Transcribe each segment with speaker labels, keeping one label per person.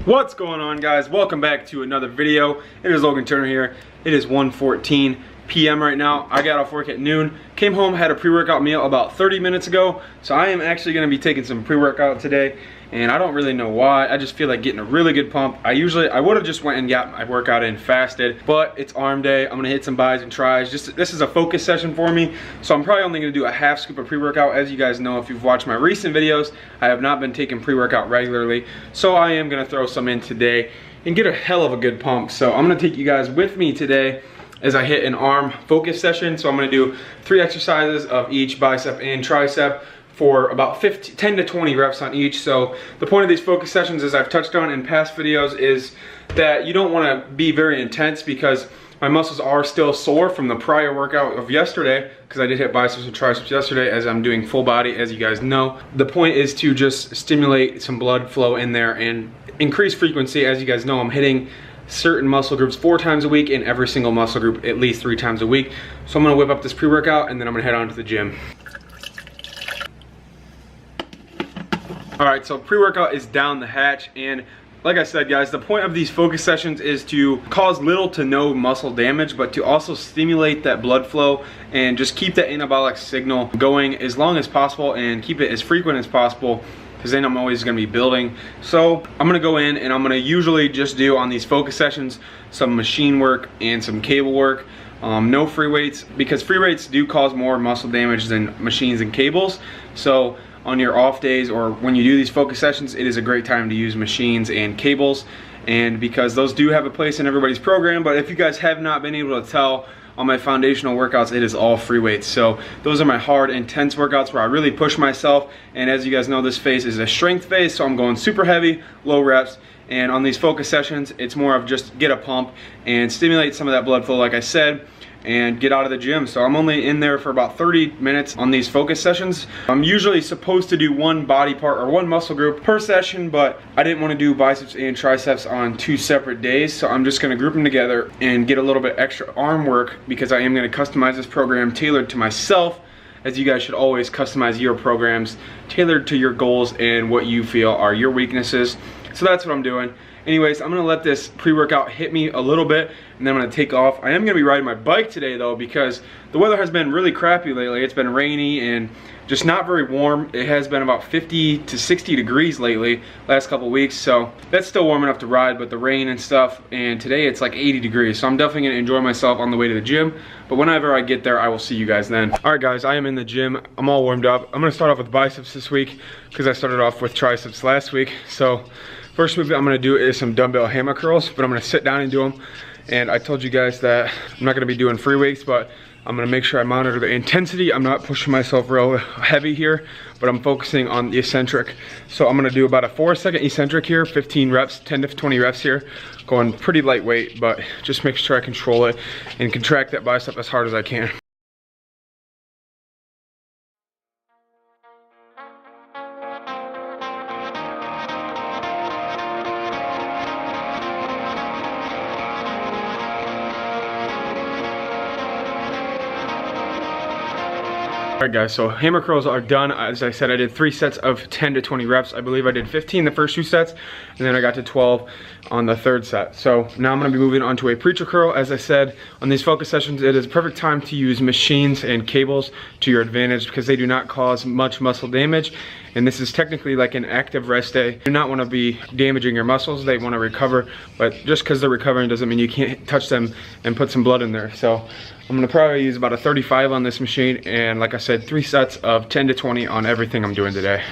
Speaker 1: What's going on, guys? Welcome back to another video. It is Logan Turner here. It is 1:14 p.m. right now. I got off work at noon, came home, had a pre-workout meal about 30 minutes ago. So I am actually going to be taking some pre-workout today, and I don't really know why. I just feel like getting a really good pump. I would have just went and got my workout in fasted, but it's arm day. I'm gonna hit some bis and tris. This is a focus session for me, so I'm probably only gonna do a half scoop of pre-workout. As you guys know, if you've watched my recent videos, I have not been taking pre-workout regularly, so I am gonna throw some in today and get a hell of a good pump. So I'm gonna take you guys with me today as I hit an arm focus session. So I'm gonna do 3 exercises of each bicep and tricep for about 10 to 20 reps on each. So the point of these focus sessions, as I've touched on in past videos, is that you don't want to be very intense because my muscles are still sore from the prior workout of yesterday, because I did hit biceps and triceps yesterday as I'm doing full body, as you guys know. The point is to just stimulate some blood flow in there and increase frequency. As you guys know, I'm hitting certain muscle groups 4 times a week, and every single muscle group at least 3 times a week. So I'm gonna whip up this pre-workout and then I'm gonna head on to the gym. Alright, so pre-workout is down the hatch, and like I said, guys, the point of these focus sessions is to cause little to no muscle damage, but to also stimulate that blood flow and just keep that anabolic signal going as long as possible and keep it as frequent as possible, because then I'm always going to be building. So I'm going to go in and I'm going to usually just do on these focus sessions some machine work and some cable work. No free weights, because free weights do cause more muscle damage than machines and cables. So on your off days or when you do these focus sessions, it is a great time to use machines and cables, and because those do have a place in everybody's program. But if you guys have not been able to tell, on my foundational workouts, it is all free weights. So those are my hard, intense workouts where I really push myself. And as you guys know, this phase is a strength phase, so I'm going super heavy, low reps. And on these focus sessions, it's more of just get a pump and stimulate some of that blood flow, like I said, and get out of the gym. So I'm only in there for about 30 minutes on these focus sessions. I'm usually supposed to do 1 body part or 1 muscle group per session, but I didn't want to do biceps and triceps on 2 separate days, so I'm just going to group them together and get a little bit extra arm work, because I am going to customize this program tailored to myself, as you guys should always customize your programs tailored to your goals and what you feel are your weaknesses. So that's what I'm doing. Anyways, I'm gonna let this pre-workout hit me a little bit, and then I'm gonna take off. I am gonna be riding my bike today though, because the weather has been really crappy lately. It's been rainy and just not very warm. It has been about 50 to 60 degrees lately, last couple weeks. So that's still warm enough to ride, but the rain and stuff, and today it's like 80 degrees. So I'm definitely gonna enjoy myself on the way to the gym. But whenever I get there, I will see you guys then. All right, guys, I am in the gym. I'm all warmed up. I'm gonna start off with biceps this week, because I started off with triceps last week. So first move I'm gonna do is some dumbbell hammer curls, but I'm gonna sit down and do them. And I told you guys that I'm not gonna be doing free weights, but I'm gonna make sure I monitor the intensity. I'm not pushing myself real heavy here, but I'm focusing on the eccentric. So I'm gonna do about a 4-second eccentric here, 15 reps, 10 to 20 reps here, going pretty lightweight, but just make sure I control it and contract that bicep as hard as I can. Alright guys, so hammer curls are done. As I said, I did 3 sets of 10 to 20 reps. I believe I did 15 the first 2 sets, and then I got to 12 on the 3rd set. So now I'm going to be moving on to a preacher curl. As I said, on these focus sessions, it is a perfect time to use machines and cables to your advantage, because they do not cause much muscle damage. And this is technically like an active rest day. You do not want to be damaging your muscles. They want to recover, but just because they're recovering doesn't mean you can't touch them and put some blood in there. So I'm gonna probably use about a 35 on this machine, and like I said, 3 sets of 10 to 20 on everything I'm doing today.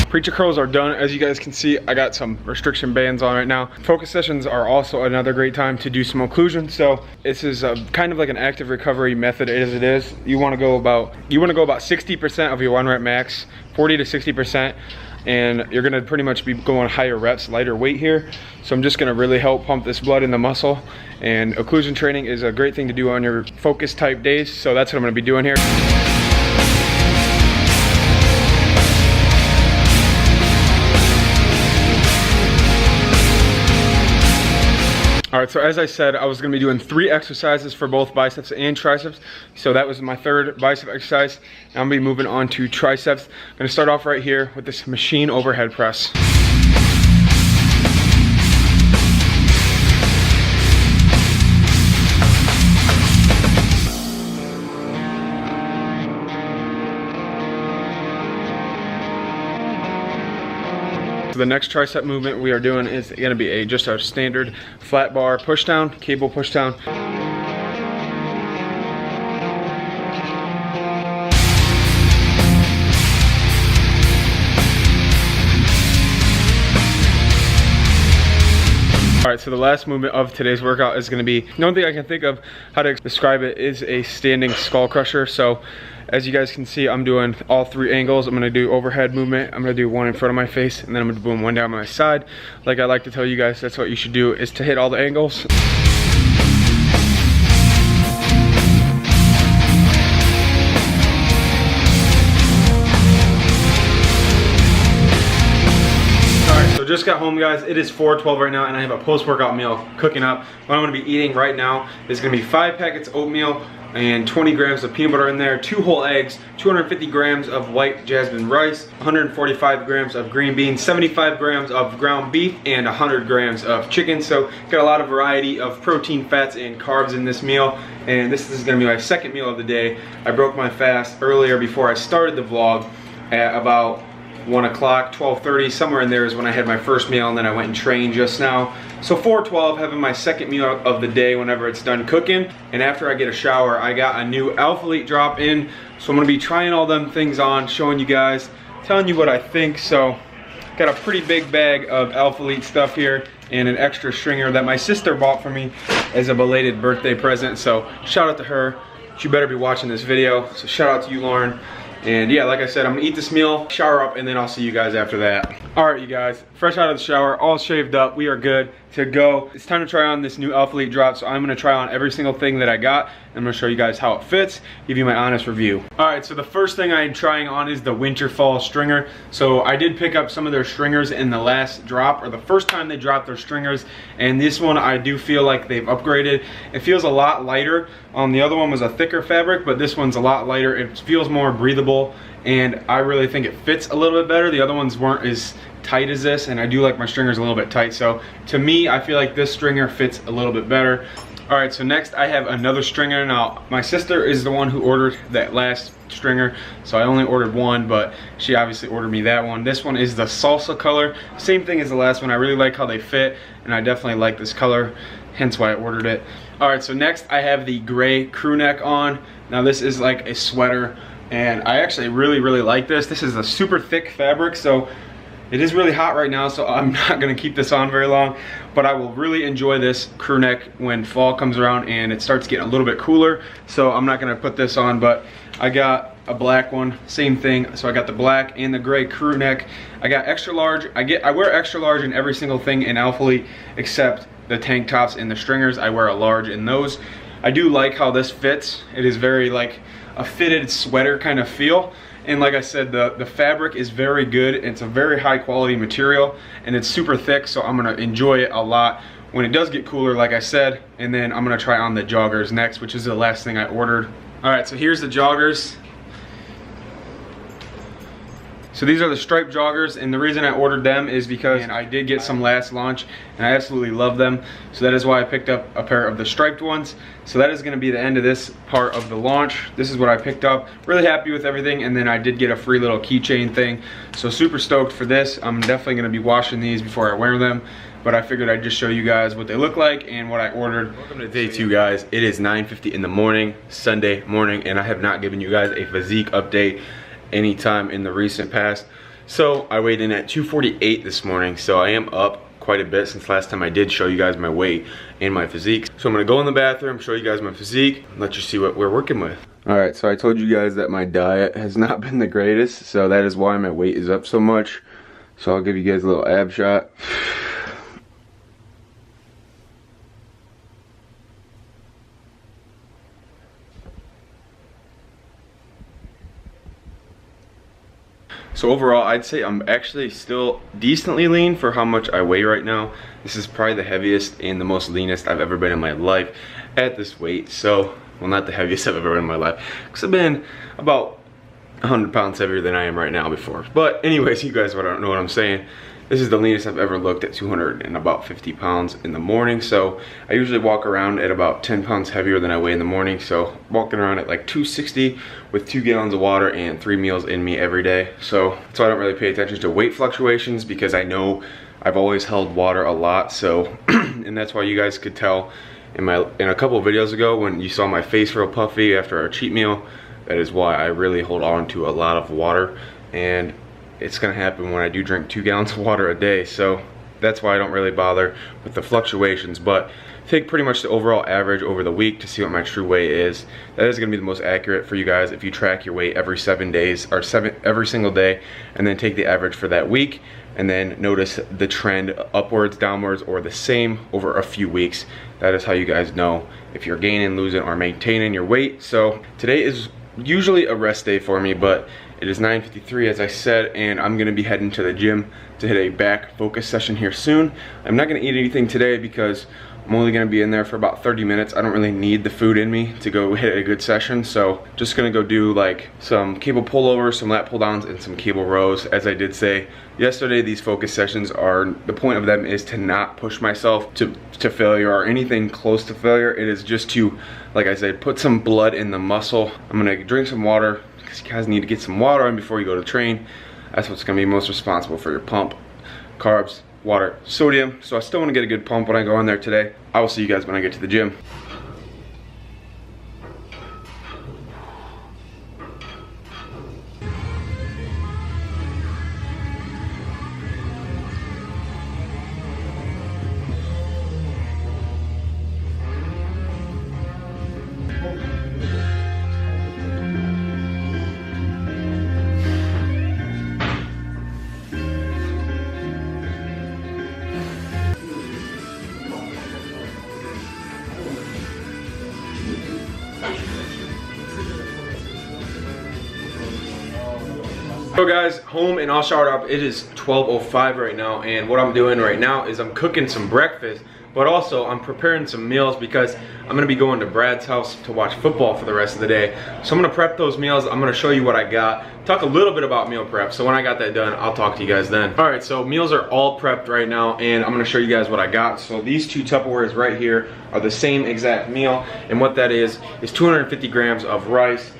Speaker 1: Preacher curls are done. As you guys can see, I got some restriction bands on right now. Focus sessions are also another great time to do some occlusion. So this is kind of like an active recovery method as it is. You want to go about 60% of your 1 rep max, 40 to 60%. And you're gonna pretty much be going higher reps, lighter weight here. So I'm just gonna really help pump this blood in the muscle. And occlusion training is a great thing to do on your focus type days. So that's what I'm gonna be doing here. All right, so as I said, I was gonna be doing 3 exercises for both biceps and triceps. So that was my 3rd bicep exercise. Now I'm gonna be moving on to triceps. I'm gonna start off right here with this machine overhead press. The next tricep movement we are doing is going to be just a standard flat bar push down, cable push down. All right, so the last movement of today's workout is going to be, the only thing I can think of how to describe it is a standing skull crusher. So as you guys can see, I'm doing all 3 angles. I'm gonna do overhead movement. I'm gonna do one in front of my face, and then I'm gonna do one down my side. Like I like to tell you guys, that's what you should do, is to hit all the angles. Alright, so just got home, guys. It is 4:12 right now, and I have a post-workout meal cooking up. What I'm gonna be eating right now is gonna be 5 packets of oatmeal, and 20 grams of peanut butter in there, 2 whole eggs, 250 grams of white jasmine rice, 145 grams of green beans, 75 grams of ground beef, and 100 grams of chicken. So got a lot of variety of protein, fats, and carbs in this meal. And this is gonna be my 2nd meal of the day. I broke my fast earlier before I started the vlog at about 1 o'clock, 12:30, somewhere in there is when I had my first meal, and then I went and trained just now. So 4:12, having my 2nd meal of the day whenever it's done cooking. And after I get a shower, I got a new Alphalete drop in. So I'm gonna be trying all them things on, showing you guys, telling you what I think. So got a pretty big bag of Alphalete stuff here and an extra stringer that my sister bought for me as a belated birthday present. So shout out to her. She better be watching this video. So shout out to you, Lauren. And yeah, like I said, I'm gonna eat this meal, shower up, and then I'll see you guys after that. All right, you guys, fresh out of the shower, all shaved up, we are good to go. It's time to try on this new Alphalete drop, so I'm gonna try on every single thing that I got. I'm gonna show you guys how it fits, give you my honest review. All right, so the first thing I'm trying on is the winter fall stringer. So I did pick up some of their stringers in the last drop, or the first time they dropped their stringers, and this one I do feel like they've upgraded. It feels a lot lighter. The other one was a thicker fabric, but this one's a lot lighter. It feels more breathable, and I really think it fits a little bit better. The other ones weren't as tight as this, and I do like my stringers a little bit tight. So to me, I feel like this stringer fits a little bit better. All right, so next I have another stringer. Now, my sister is the one who ordered that last stringer, so I only ordered one, but she obviously ordered me that one. This one is the salsa color. Same thing as the last one. I really like how they fit, and I definitely like this color, hence why I ordered it. All right, so next I have the gray crew neck on. Now this is like a sweater, and I actually really like this. This is a super thick fabric, so it is really hot right now, so I'm not gonna keep this on very long, but I will really enjoy this crew neck when fall comes around and it starts getting a little bit cooler. So I'm not gonna put this on, but I got a black one, same thing. So I got the black and the gray crew neck. I got extra large. I wear extra large in every single thing in Alphalete except the tank tops and the stringers. I wear a large in those. I do like how this fits. It is very like a fitted sweater kind of feel. And like I said, the fabric is very good. It's a very high quality material, and it's super thick, so I'm gonna enjoy it a lot when it does get cooler, like I said. And then I'm gonna try on the joggers next, which is the last thing I ordered. All right, so here's the joggers. So these are the striped joggers, and the reason I ordered them is because I did get some last launch, and I absolutely love them. So that is why I picked up a pair of the striped ones. So that is gonna be the end of this part of the launch. This is what I picked up. Really happy with everything, and then I did get a free little keychain thing. So super stoked for this. I'm definitely gonna be washing these before I wear them, but I figured I'd just show you guys what they look like and what I ordered. Welcome to day 2, guys. It is 9:50 in the morning, Sunday morning, and I have not given you guys a physique update anytime in the recent past. So I weighed in at 248 this morning, so I am up quite a bit since last time I did show you guys my weight and my physique. So I'm gonna go in the bathroom, show you guys my physique, and let you see what we're working with. All right, so I told you guys that my diet has not been the greatest, so that is why my weight is up so much. So I'll give you guys a little ab shot. So overall, I'd say I'm actually still decently lean for how much I weigh right now. This is probably the heaviest and the most leanest I've ever been in my life at this weight. So, well, not the heaviest I've ever been in my life, because I've been about 100 pounds heavier than I am right now before. But anyways, you guys don't know what I'm saying. This is the leanest I've ever looked at 250 pounds in the morning. So I usually walk around at about 10 pounds heavier than I weigh in the morning. So walking around at like 260 with 2 gallons of water and 3 meals in me every day. So I don't really pay attention to weight fluctuations because I know I've always held water a lot. So, and that's why you guys could tell in a couple of videos ago when you saw my face real puffy after our cheat meal. That is why I really hold on to a lot of water, and it's gonna happen when I do drink 2 gallons of water a day. So that's why I don't really bother with the fluctuations, but take pretty much the overall average over the week to see what my true weight is. That is gonna be the most accurate for you guys if you track your weight every 7 days, or every single day, and then take the average for that week, and then notice the trend upwards, downwards, or the same over a few weeks. That is how you guys know if you're gaining, losing, or maintaining your weight. So today is usually a rest day for me, but it is 9:53 as I said, and I'm gonna be heading to the gym to hit a back focus session here soon. I'm not gonna eat anything today because I'm only gonna be in there for about 30 minutes. I don't really need the food in me to go hit a good session, so just gonna go do like some cable pullovers, some lat pull downs, and some cable rows. As I did say yesterday, these focus sessions are, the point of them is to not push myself to failure or anything close to failure. It is just to, like I said, put some blood in the muscle. I'm gonna drink some water, because you guys need to get some water in before you go to train. That's what's gonna be most responsible for your pump. Carbs, water, sodium. So I still wanna get a good pump when I go in there today. I will see you guys when I get to the gym. So guys, home and all showered up. It is 12:05 right now, and what I'm doing right now is I'm cooking some breakfast, but also I'm preparing some meals because I'm gonna be going to Brad's house to watch football for the rest of the day. So I'm gonna prep those meals. I'm gonna show you what I got, talk a little bit about meal prep. So when I got that done, I'll talk to you guys then. All right, so meals are all prepped right now, and I'm gonna show you guys what I got. So these two Tupperwares right here are the same exact meal, and what that is 250 grams of rice,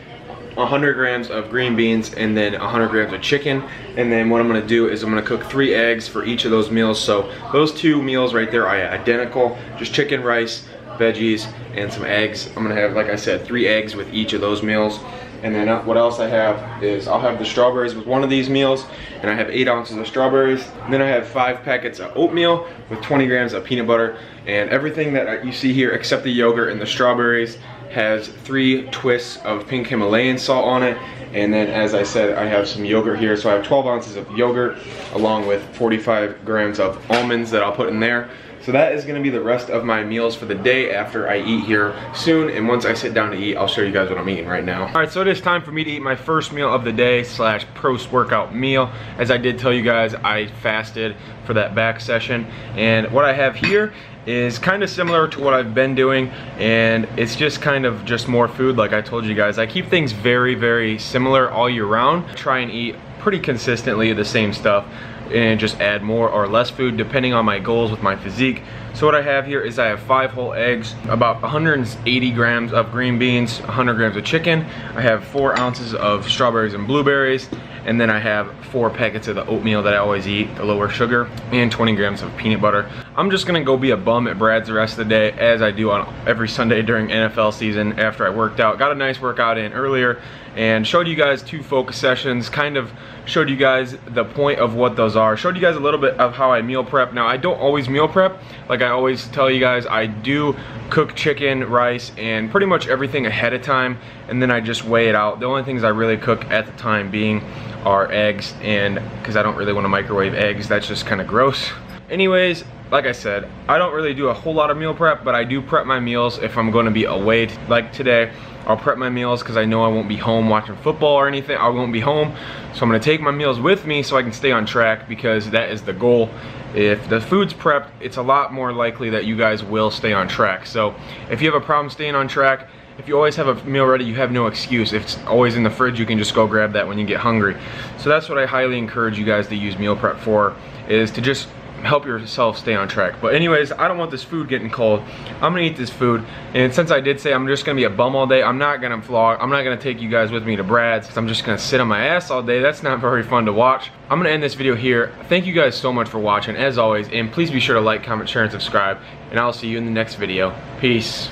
Speaker 1: 100 grams of green beans, and then 100 grams of chicken. And then what I'm gonna do is I'm gonna cook 3 eggs for each of those meals. So those 2 meals right there are identical, just chicken, rice, veggies, and some eggs. I'm gonna have, like I said, 3 eggs with each of those meals. And then what else I have is I'll have the strawberries with one of these meals, and I have 8 ounces of strawberries. And then I have 5 packets of oatmeal with 20 grams of peanut butter. And everything that you see here except the yogurt and the strawberries has 3 twists of pink Himalayan salt on it. And then, as I said, I have some yogurt here. So I have 12 ounces of yogurt along with 45 grams of almonds that I'll put in there. So that is gonna be the rest of my meals for the day after I eat here soon. And once I sit down to eat, I'll show you guys what I'm eating right now. All right, so it is time for me to eat my first meal of the day / post-workout meal. As I did tell you guys, I fasted for that back session. And what I have here is kind of similar to what I've been doing, and it's just kind of just more food. Like I told you guys, I keep things very, very similar all year round. Try and eat pretty consistently the same stuff and just add more or less food depending on my goals with my physique. So what I have here is I have 5 whole eggs, about 180 grams of green beans, 100 grams of chicken. I have 4 ounces of strawberries and blueberries, and then I have 4 packets of the oatmeal that I always eat, the lower sugar, and 20 grams of peanut butter. I'm just gonna go be a bum at Brad's the rest of the day, as I do on every Sunday during NFL season after I worked out. Got a nice workout in earlier and showed you guys 2 focus sessions, kind of showed you guys the point of what those are, showed you guys a little bit of how I meal prep. Now, I don't always meal prep. Like I always tell you guys, I do cook chicken, rice, and pretty much everything ahead of time, and then I just weigh it out. The only things I really cook at the time being are eggs, and because I don't really want to microwave eggs, that's just kind of gross. Anyways, like I said, I don't really do a whole lot of meal prep, but I do prep my meals if I'm going to be away. Like today, I'll prep my meals because I know I won't be home watching football or anything. I won't be home, so I'm gonna take my meals with me so I can stay on track, because that is the goal. If the food's prepped, it's a lot more likely that you guys will stay on track. So if you have a problem staying on track, if you always have a meal ready, you have no excuse. If it's always in the fridge, you can just go grab that when you get hungry. So that's what I highly encourage you guys to use meal prep for, is to just help yourself stay on track. But anyways, I don't want this food getting cold. I'm gonna eat this food, and since I did say I'm just gonna be a bum all day, I'm not gonna vlog. I'm not gonna take you guys with me to Brad's, because I'm just gonna sit on my ass all day. That's not very fun to watch. I'm gonna end this video here. Thank you guys so much for watching, as always, and please be sure to like, comment, share, and subscribe, and I'll see you in the next video. Peace.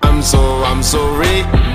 Speaker 2: I'm so